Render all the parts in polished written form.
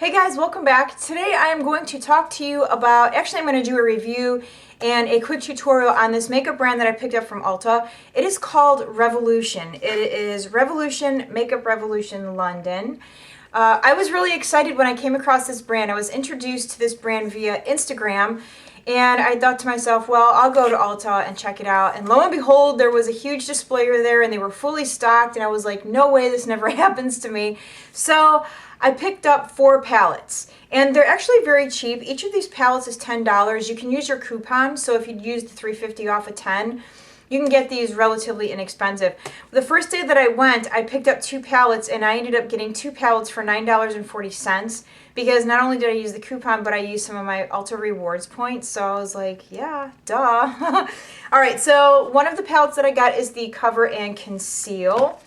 Hey guys, welcome back. Today I am going to talk to you about, actually I'm going to do a review and a quick tutorial on this makeup brand that I picked up from Ulta. It is called Revolution. It is Revolution, Makeup Revolution London. I was really excited when I came across this brand. I was introduced to this brand via Instagram, and I thought to myself, well, I'll go to Ulta and check it out. And lo and behold, there was a huge displayer there and they were fully stocked, and I was like, no way, this never happens to me. So I picked up 4 palettes, and they're actually very cheap. Each of these palettes is $10. You can use your coupon, so if you'd use the $3.50 off of 10, you can get these relatively inexpensive. The first day that I went, I picked up 2 palettes, and I ended up getting 2 palettes for $9.40 because not only did I use the coupon, but I used some of my Ulta Rewards points, so I was like, yeah, duh. All right, so one of the palettes that I got is the Cover and Conceal.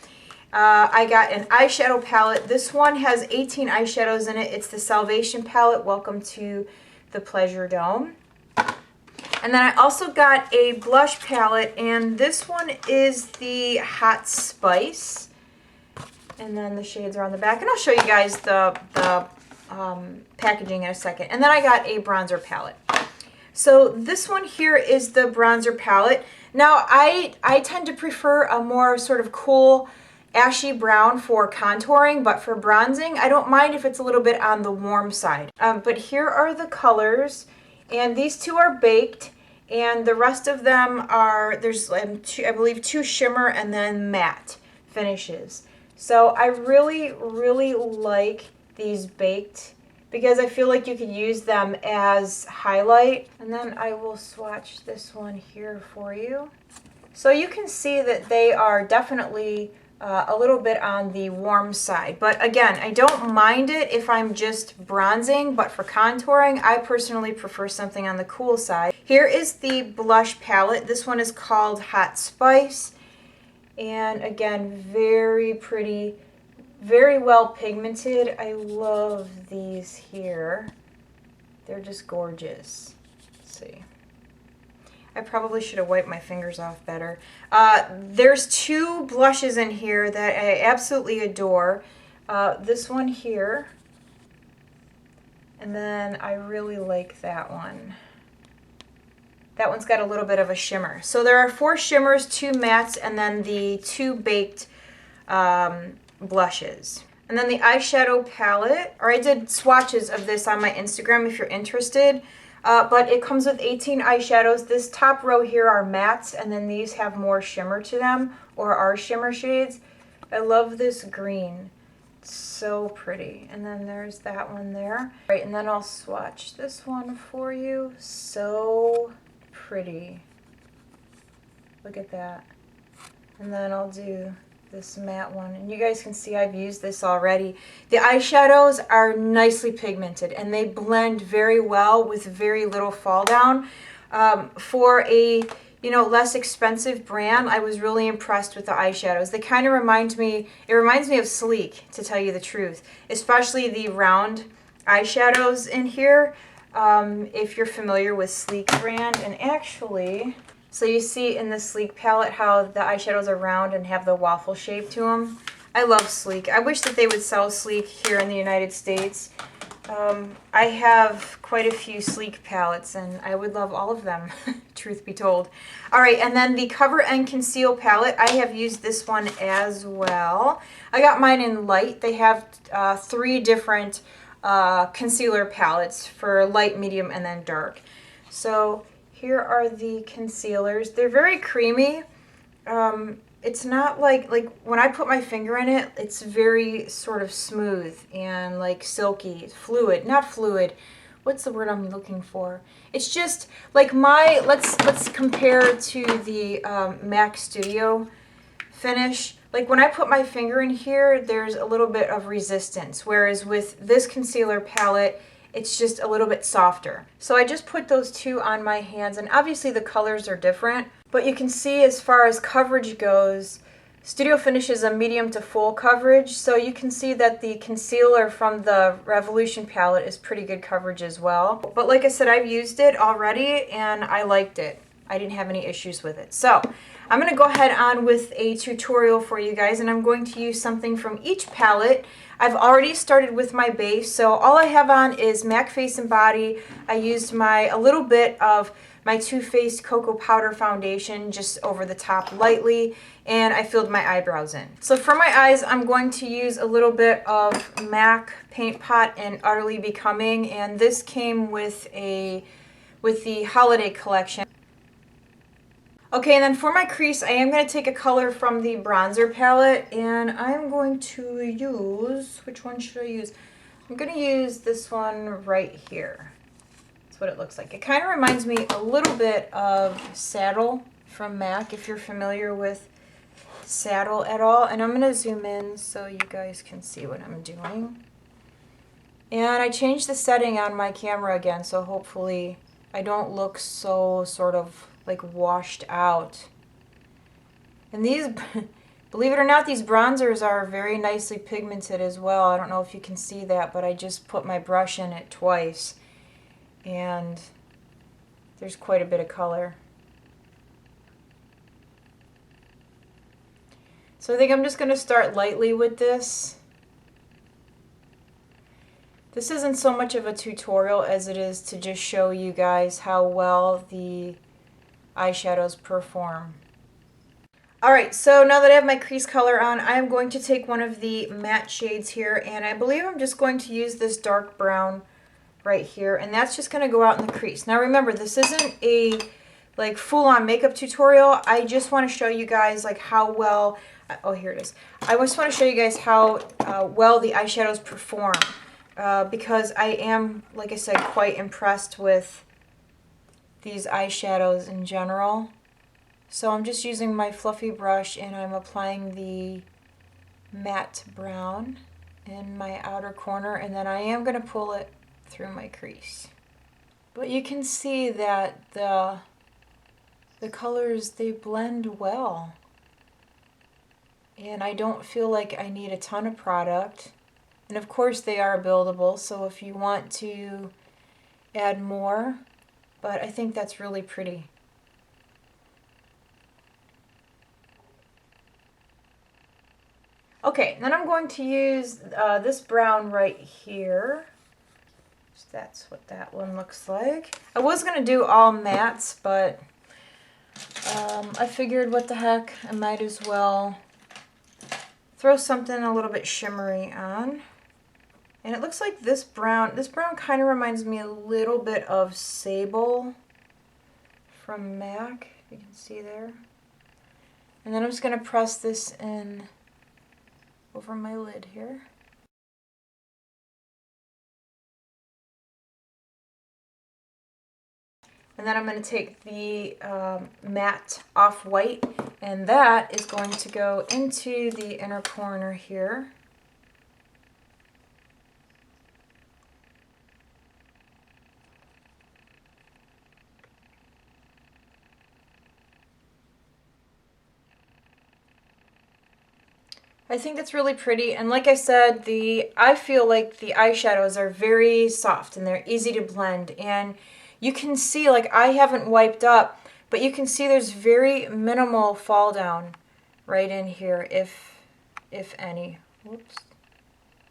I got an eyeshadow palette. This one has 18 eyeshadows in it. It's the Salvation palette. Welcome to the Pleasure Dome. And then I also got a blush palette, and this one is the Hot Spice. And then the shades are on the back, and I'll show you guys the packaging in a second. And then I got a bronzer palette. So this one here is the bronzer palette. Now I tend to prefer a more sort of cool ashy brown for contouring, but for bronzing, I don't mind if it's a little bit on the warm side. But here are the colors, and these 2 are baked, and the rest of them are, there's I believe 2 shimmer and then matte finishes. So I really, really like these baked because I feel like you could use them as highlight. And then I will swatch this one here for you. So you can see that they are definitely a little bit on the warm side, but again, I don't mind it if I'm just bronzing, but for contouring, I personally prefer something on the cool side. Here is the blush palette. This one is called Hot Spice, and again, very pretty, very well pigmented. I love these here. They're just gorgeous. Let's see. I probably should have wiped my fingers off better. There's 2 blushes in here that I absolutely adore. This one here, and then I really like that one. That one's got a little bit of a shimmer. So there are 4 shimmers, 2 mattes, and then the 2 baked blushes. And then the eyeshadow palette, or I did swatches of this on my Instagram if you're interested. But it comes with 18 eyeshadows. This top row here are mattes, and then these have more shimmer to them, or are shimmer shades. I love this green. It's so pretty. And then there's that one there. All right, and then I'll swatch this one for you. So pretty. Look at that. And then I'll do this matte one, and you guys can see I've used this already. The eyeshadows are nicely pigmented, and they blend very well with very little fall down. For a less expensive brand, I was really impressed with the eyeshadows. They kind of reminds me of Sleek, to tell you the truth, especially the round eyeshadows in here. If you're familiar with Sleek brand, and actually, so you see in the Sleek palette how the eyeshadows are round and have the waffle shape to them. I love Sleek. I wish that they would sell Sleek here in the United States. I have quite a few Sleek palettes, and I would love all of them, truth be told. All right, and then the Cover and Conceal palette, I have used this one as well. I got mine in light. They have 3 different concealer palettes for light, medium, and then dark. So here are the concealers. They're very creamy. It's not like when I put my finger in it, it's very sort of smooth and like silky, fluid, not fluid. What's the word I'm looking for? It's just like let's compare to the MAC Studio finish. Like when I put my finger in here, there's a little bit of resistance, whereas with this concealer palette, it's just a little bit softer. So I just put those 2 on my hands, and obviously the colors are different, but you can see as far as coverage goes, Studio Finish is a medium to full coverage, so you can see that the concealer from the Revolution palette is pretty good coverage as well. But like I said, I've used it already and I liked it. I didn't have any issues with it. So I'm going to go ahead on with a tutorial for you guys, and I'm going to use something from each palette. I've already started with my base, so all I have on is MAC Face and Body. I used a little bit of my Too Faced Cocoa Powder Foundation just over the top lightly, and I filled my eyebrows in. So for my eyes, I'm going to use a little bit of MAC Paint Pot and Utterly Becoming, and this came with the holiday collection. Okay, and then for my crease, I am going to take a color from the bronzer palette, and I'm going to use, which one should I use? I'm going to use this one right here. That's what it looks like. It kind of reminds me a little bit of Saddle from MAC, if you're familiar with Saddle at all. And I'm going to zoom in so you guys can see what I'm doing. And I changed the setting on my camera again, so hopefully I don't look so sort of like washed out. And these, believe it or not, these bronzers are very nicely pigmented as well. I don't know if you can see that, but I just put my brush in it twice, and there's quite a bit of color. So I think I'm just going to start lightly with this. This isn't so much of a tutorial as it is to just show you guys how well the eyeshadows perform. Alright, so now that I have my crease color on, I am going to take one of the matte shades here, and I believe I'm just going to use this dark brown right here, and that's just going to go out in the crease. Now remember, this isn't a like full-on makeup tutorial. I just want to show you guys like how well, oh here it is. I just want to show you guys how well the eyeshadows perform, because I am, like I said, quite impressed with these eyeshadows in general. So I'm just using my fluffy brush, and I'm applying the matte brown in my outer corner, and then I am going to pull it through my crease. But you can see that the colors, they blend well, and I don't feel like I need a ton of product. And of course they are buildable, so if you want to add more, but I think that's really pretty. Okay, then I'm going to use this brown right here. So that's what that one looks like. I was going to do all mattes, but I figured what the heck, I might as well throw something a little bit shimmery on. And it looks like this brown kind of reminds me a little bit of Sable from MAC, you can see there. And then I'm just going to press this in over my lid here. And then I'm going to take the matte off-white, and that is going to go into the inner corner here. I think that's really pretty, and like I said, I feel like the eyeshadows are very soft and they're easy to blend, and you can see, like, I haven't wiped up, but you can see there's very minimal fall down right in here, if any. Whoops.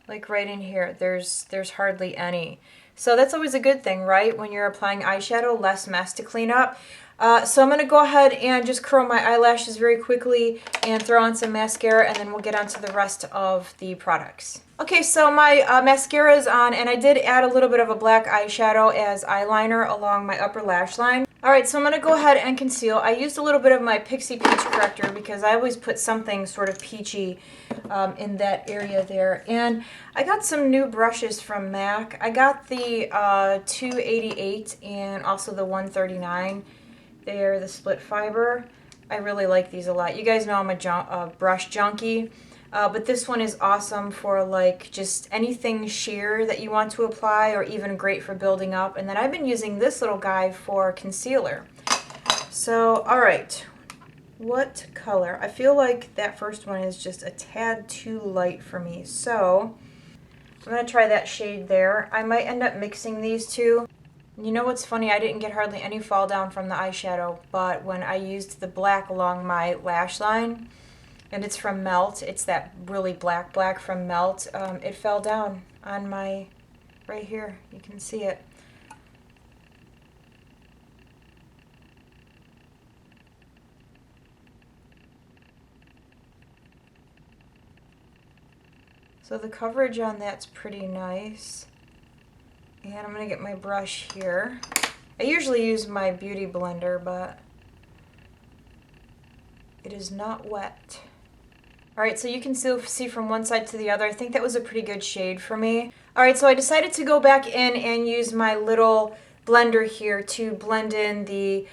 Like right in here, there's hardly any. So that's always a good thing, right? When you're applying eyeshadow, less mess to clean up. So I'm going to go ahead and just curl my eyelashes very quickly and throw on some mascara, and then we'll get on to the rest of the products. Okay, so my mascara is on, and I did add a little bit of a black eyeshadow as eyeliner along my upper lash line. Alright, so I'm going to go ahead and conceal. I used a little bit of my Pixie Peach corrector because I always put something sort of peachy in that area there. And I got some new brushes from MAC. I got the 288 and also the 139. They're the split fiber. I really like these a lot. You guys know I'm a brush junkie, but this one is awesome for like just anything sheer that you want to apply, or even great for building up. And then I've been using this little guy for concealer. So, alright, what color? I feel like that first one is just a tad too light for me, so I'm going to try that shade there. I might end up mixing these two. You know what's funny? I didn't get hardly any fall down from the eyeshadow, but when I used the black along my lash line, and it's from Melt, it's that really black from Melt, it fell down on my, right here, you can see it. So the coverage on that's pretty nice. And I'm going to get my brush here. I usually use my beauty blender, but it is not wet. Alright, so you can still see from one side to the other. I think that was a pretty good shade for me. Alright, so I decided to go back in and use my little blender here to blend in the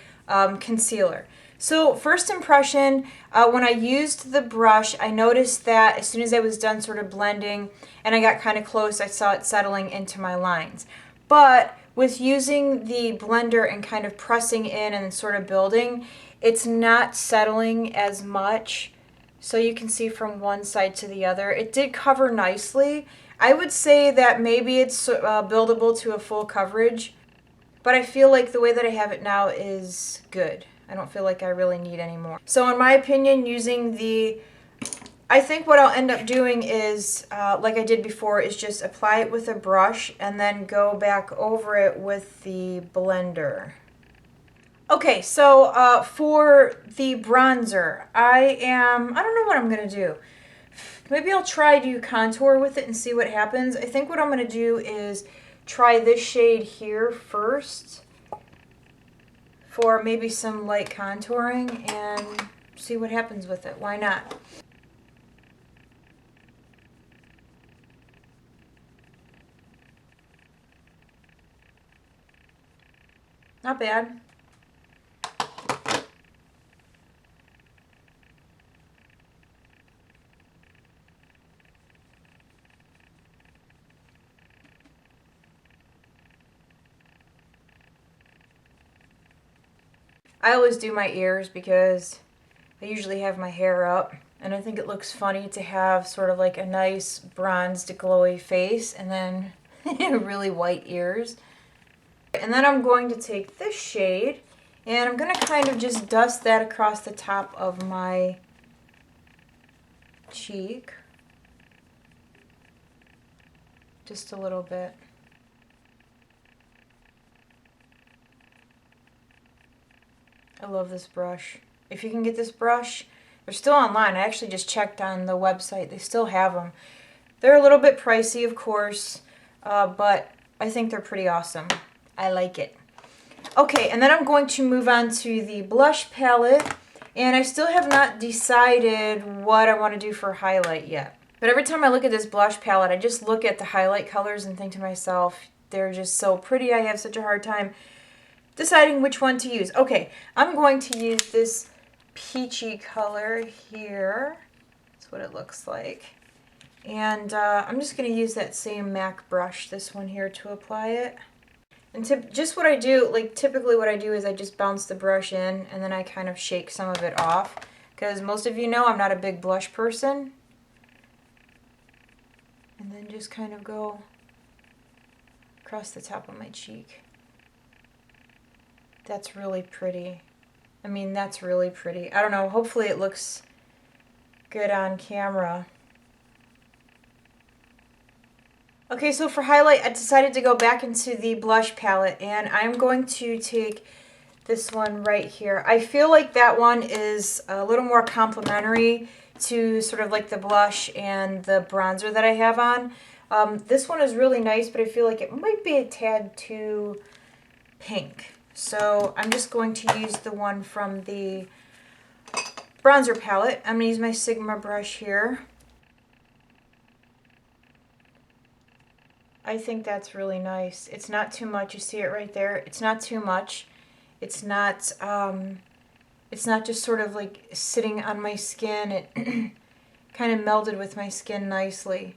concealer. So first impression, when I used the brush, I noticed that as soon as I was done sort of blending and I got kind of close, I saw it settling into my lines. But with using the blender and kind of pressing in and sort of building, it's not settling as much. So you can see from one side to the other. It did cover nicely. I would say that maybe it's buildable to a full coverage, but I feel like the way that I have it now is good. I don't feel like I really need any more. So in my opinion, using the, I think what I'll end up doing is, like I did before, is just apply it with a brush and then go back over it with the blender. Okay, so for the bronzer, I don't know what I'm going to do. Maybe I'll try to contour with it and see what happens. I think what I'm going to do is try this shade here first for maybe some light contouring and see what happens with it. Why not? Not bad. I always do my ears because I usually have my hair up, and I think it looks funny to have sort of like a nice bronzed glowy face and then really white ears. And then I'm going to take this shade and I'm going to kind of just dust that across the top of my cheek. Just a little bit. I love this brush. If you can get this brush, they're still online. I actually just checked on the website. They still have them. They're a little bit pricey, of course, but I think they're pretty awesome. I like it. Okay, and then I'm going to move on to the blush palette, and I still have not decided what I want to do for highlight yet. But every time I look at this blush palette, I just look at the highlight colors and think to myself, they're just so pretty. I have such a hard time deciding which one to use. Okay, I'm going to use this peachy color here. That's what it looks like. And I'm just going to use that same MAC brush, this one here, to apply it. And just what I do, like typically what I do is I just bounce the brush in and then I kind of shake some of it off. Because most of you know I'm not a big blush person. And then just kind of go across the top of my cheek. That's really pretty. I mean, that's really pretty. I don't know, hopefully it looks good on camera. Okay, so for highlight, I decided to go back into the blush palette, and I'm going to take this one right here. I feel like that one is a little more complementary to sort of like the blush and the bronzer that I have on. This one is really nice, but I feel like it might be a tad too pink. So I'm just going to use the one from the bronzer palette. I'm going to use my Sigma brush here. I think that's really nice. It's not too much. You see it right there? It's not too much. It's not just sort of like sitting on my skin. It kind of melded with my skin nicely.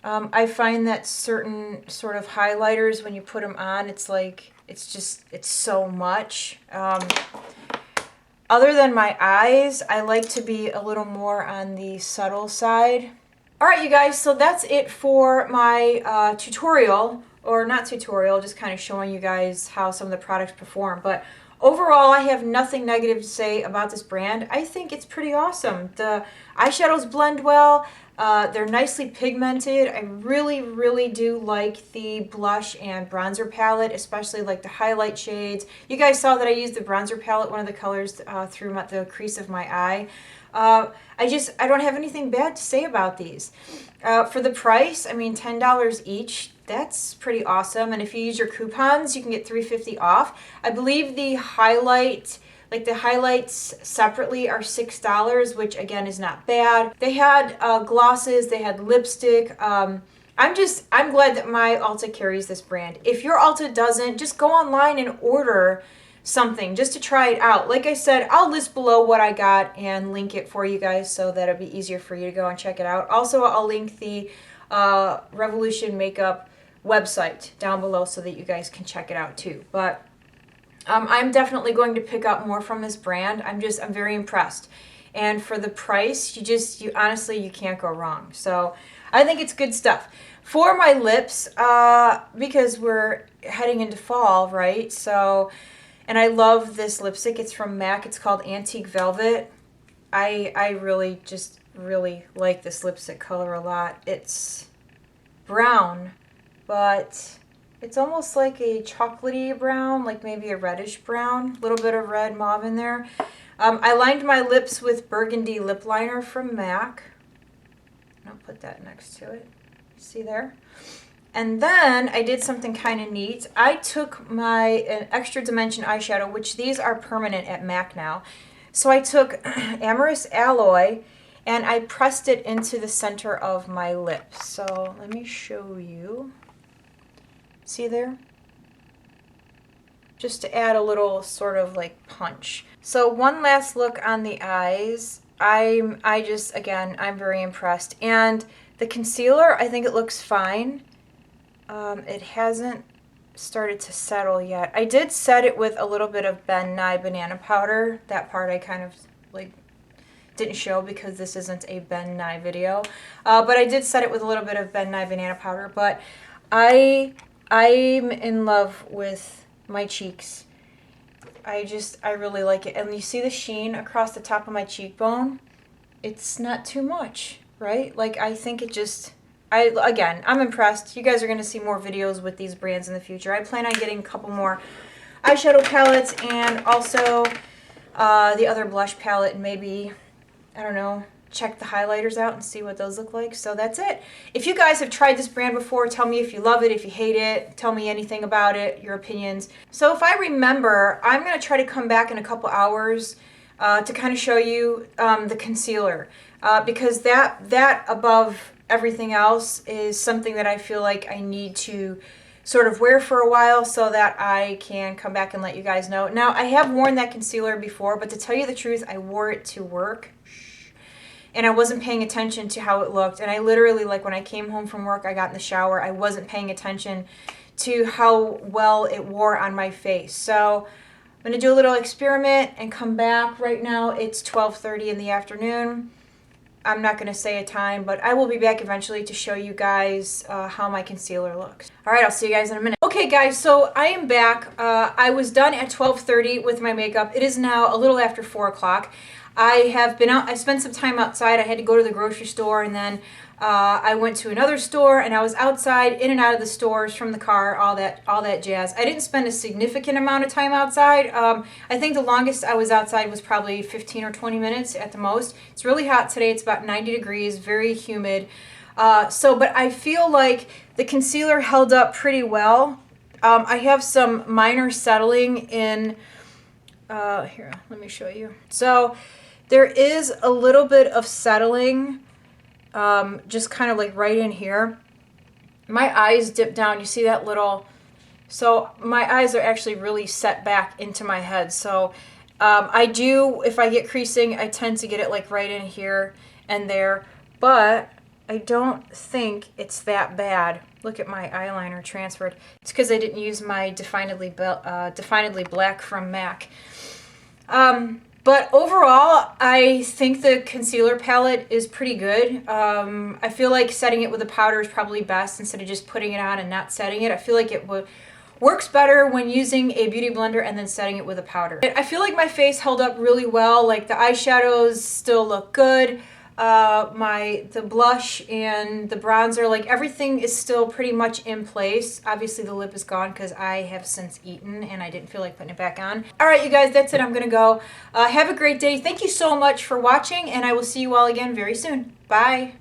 I find that certain sort of highlighters, when you put them on, it's like, it's so much. Other than my eyes, I like to be a little more on the subtle side. Alright you guys, so that's it for my tutorial or not tutorial, just kind of showing you guys how some of the products perform. But overall, I have nothing negative to say about this brand. I think it's pretty awesome. The eyeshadows blend well. They're nicely pigmented. I really, really do like the blush and bronzer palette, especially like the highlight shades. You guys saw that I used the bronzer palette, one of the colors, through the crease of my eye. I don't have anything bad to say about these. For the price, I mean, $10 each, that's pretty awesome. And if you use your coupons, you can get $3.50 off. I believe the highlights separately are $6, which again is not bad. They had glosses, they had lipstick. I'm glad that my Ulta carries this brand. If your Ulta doesn't, just go online and order something just to try it out. Like I said, I'll list below what I got and link it for you guys so that it'll be easier for you to go and check it out. Also, I'll link the Revolution Makeup website down below so that you guys can check it out too. But I'm definitely going to pick up more from this brand. I'm very impressed. And for the price, you honestly, you can't go wrong. So I think it's good stuff. For my lips, because we're heading into fall, right? So, and I love this lipstick. It's from MAC. It's called Antique Velvet. I really like this lipstick color a lot. It's brown, but it's almost like a chocolatey brown, like maybe a reddish brown. A little bit of red mauve in there. I lined my lips with Burgundy lip liner from MAC. I'll put that next to it. See there? And then I did something kind of neat. I took an Extra Dimension eyeshadow, which these are permanent at MAC now. So I took Amorous Alloy and I pressed it into the center of my lip. So let me show you. See there? Just to add a little sort of like punch. So one last look on the eyes. I'm very impressed. And the concealer, I think it looks fine. It hasn't started to settle yet. I did set it with a little bit of Ben Nye banana powder. That part I kind of like didn't show because this isn't a Ben Nye video. But I did set it with a little bit of Ben Nye banana powder. But I'm in love with my cheeks. I really like it. And you see the sheen across the top of my cheekbone? It's not too much, right? Like, I think it just... I'm impressed. You guys are going to see more videos with these brands in the future. I plan on getting a couple more eyeshadow palettes and also the other blush palette, and maybe, I don't know, check the highlighters out and see what those look like. So that's it. If you guys have tried this brand before, tell me if you love it, if you hate it, tell me anything about it, your opinions. So if I remember, I'm going to try to come back in a couple hours to kind of show you the concealer because that above everything else is something that I feel like I need to sort of wear for a while so that I can come back and let you guys know. Now, I have worn that concealer before, but to tell you the truth, I wore it to work and I wasn't paying attention to how it looked. And I literally, like when I came home from work, I got in the shower, I wasn't paying attention to how well it wore on my face. So I'm gonna do a little experiment and come back. Right now it's 12:30 in the afternoon. I'm not going to say a time, but I will be back eventually to show you guys how my concealer looks. All right, I'll see you guys in a minute. Okay, guys, so I am back. I was done at 12:30 with my makeup. It is now a little after 4 o'clock. I have been out. I spent some time outside. I had to go to the grocery store, and then I went to another store, and I was outside, in and out of the stores, from the car, all that jazz. I didn't spend a significant amount of time outside. I think the longest I was outside was probably 15 or 20 minutes at the most. It's really hot today. It's about 90 degrees, very humid. But I feel like the concealer held up pretty well. I have some minor settling in, here, let me show you. So there is a little bit of settling just kind of like right in here. My eyes dip down. You see that little... So my eyes are actually really set back into my head. So I do, if I get creasing, I tend to get it like right in here and there. But I don't think it's that bad. Look at my eyeliner transferred. It's because I didn't use my Definedly Black from MAC. But overall, I think the concealer palette is pretty good. I feel like setting it with a powder is probably best instead of just putting it on and not setting it. I feel like it works better when using a beauty blender and then setting it with a powder. I feel like my face held up really well. Like the eyeshadows still look good. The blush and the bronzer, like everything is still pretty much in place. Obviously the lip is gone because I have since eaten and I didn't feel like putting it back on. All right, you guys, that's it. I'm gonna go. Have a great day. Thank you so much for watching, and I will see you all again very soon. Bye.